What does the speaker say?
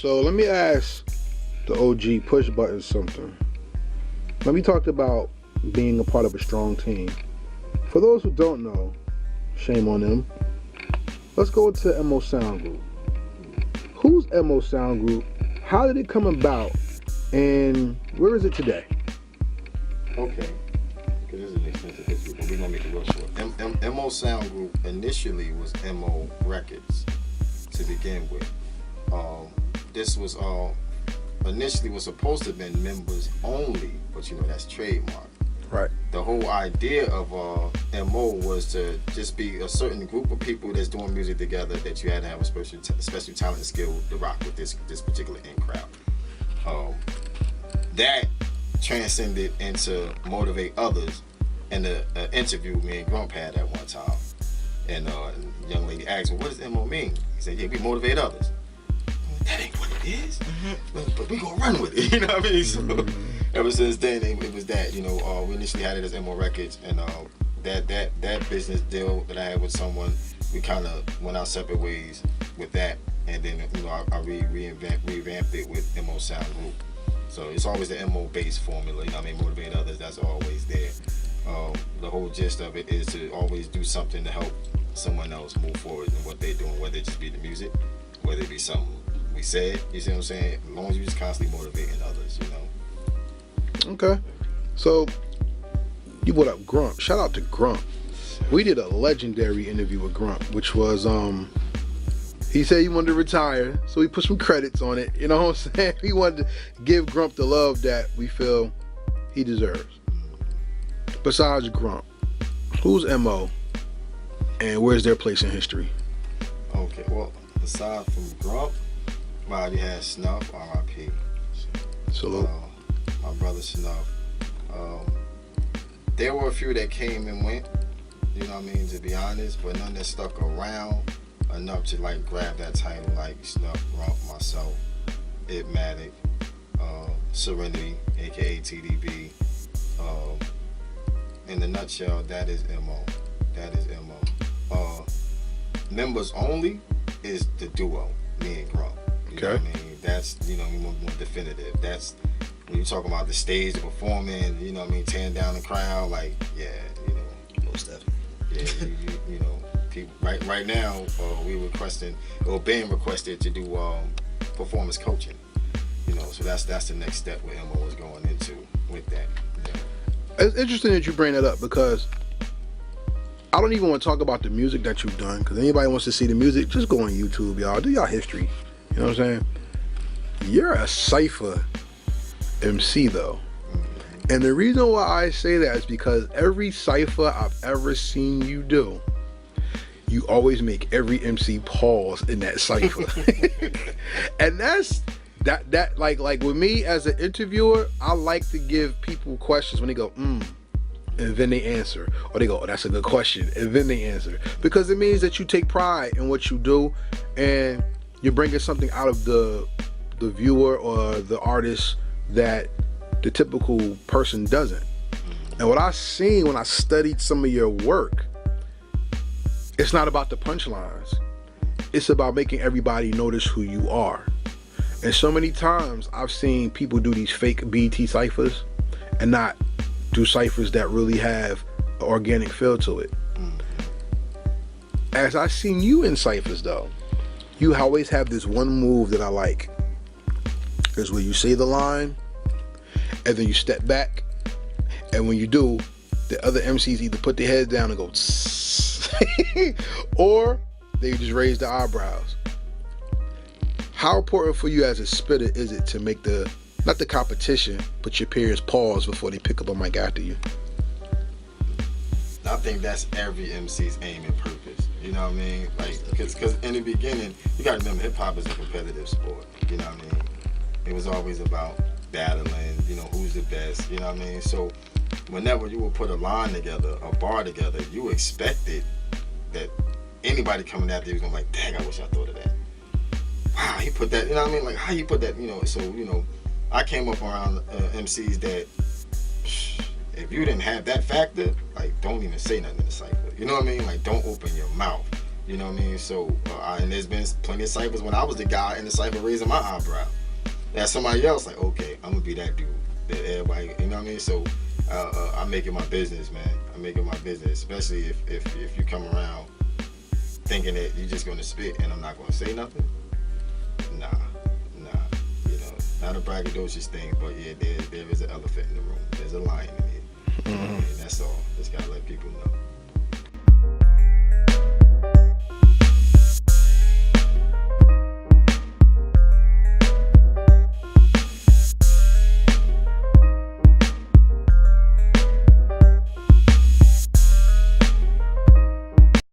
So let me ask the OG Push Buttinz something. When we talked about being a part of a strong team, for those who don't know, shame on them. Let's go to MO Sound Group. Who's MO Sound Group? How did it come about? And where is it today? Okay. Because this is an extensive history, but we're going to make it real short. MO Sound Group initially was MO Records to begin with. This was initially was supposed to have been members only, but you know, that's trademark. Right. The whole idea of MO was to just be a certain group of people that's doing music together that you had to have a special talent and skill to rock with this particular in crowd. That transcended into motivate others. And an interview me and Grump had at one time, and the young lady asked me, "What does MO mean?" He said, "Yeah, we motivate others." That ain't what it is, but we gonna run with it. You know what I mean? So ever since then, it was that. You know, we initially had it as MO Records, and that business deal that I had with someone, we kind of went our separate ways with that, and then you know I revamped it with MO Sound Group. So it's always the MO based formula. You know what I mean? Motivate others. That's always there. The whole gist of it is to always do something to help someone else move forward in what they're doing, whether it just be the music, whether it be something we said, you see what I'm saying? As long as you're just constantly motivating others, you know. Okay. So, you brought up Grump. Shout out to Grump. We did a legendary interview with Grump, which was, he said he wanted to retire, so we put some credits on it. You know what I'm saying? We wanted to give Grump the love that we feel he deserves. Besides Grump, who's MO and where's their place in history? Okay, well, aside from Grump, I already had Snuff, R.I.P. Salute. My brother Snuff. There were a few that came and went, you know what I mean, to be honest, but none that stuck around enough to like grab that title like Snuff, Grump, myself, Itmatic, Serenity, aka TDB. In a nutshell, that is MO. That is MO. Members only is the duo, me and Grump. You know what I mean? That's, you know, more definitive. That's when you talk about the stage, the performing, you know what I mean, tearing down the crowd, like, yeah, you know. Most definitely. Yeah, you know, people, right now, we requesting, or being requested to do performance coaching. You know, so that's the next step where MO is going into with that. It's interesting that you bring that up because I don't even want to talk about the music that you've done, because anybody wants to see the music, just go on YouTube, y'all. Do y'all history. You know what I'm saying? You're a cipher MC though. And the reason why I say that is because every cipher I've ever seen you do, you always make every MC pause in that cipher. And that's that like with me as an interviewer, I like to give people questions when they go, and then they answer. Or they go, oh, that's a good question, and then they answer. Because it means that you take pride in what you do, and you're bringing something out of the viewer or the artist that the typical person doesn't. And what I seen when I studied some of your work, it's not about the punchlines. It's about making everybody notice who you are. And so many times I've seen people do these fake BT ciphers and not do ciphers that really have an organic feel to it. As I've seen you in ciphers though, you always have this one move that I like. Is where you say the line and then you step back, and when you do, the other MCs either put their heads down and go or they just raise their eyebrows. How important for you as a spitter is it to make not the competition, but your peers pause before they pick up a mic after you? I think that's every MC's aim and purpose. You know what I mean? Like, because in the beginning, you got to remember, hip hop is a competitive sport. You know what I mean? It was always about battling, you know, who's the best, you know what I mean? So whenever you would put a line together, a bar together, you expected that anybody coming after you was gonna be like, dang, I wish I thought of that. Wow, he put that, you know what I mean? Like, how you put that, you know? So, you know, I came up around MCs that, if you didn't have that factor, like, don't even say nothing in the cipher. You know what I mean? Like, don't open your mouth. You know what I mean? So, and there's been plenty of ciphers when I was the guy in the cipher raising my eyebrow. That's somebody else like, okay, I'm gonna be that dude that everybody, you know what I mean? So, I make it my business, man. I make it my business, especially if you come around thinking that you're just gonna spit and I'm not gonna say nothing. Nah. You know, not a braggadocious thing, but yeah, there is an elephant in the room. There's a lion in here. And that's all. Just gotta let people know.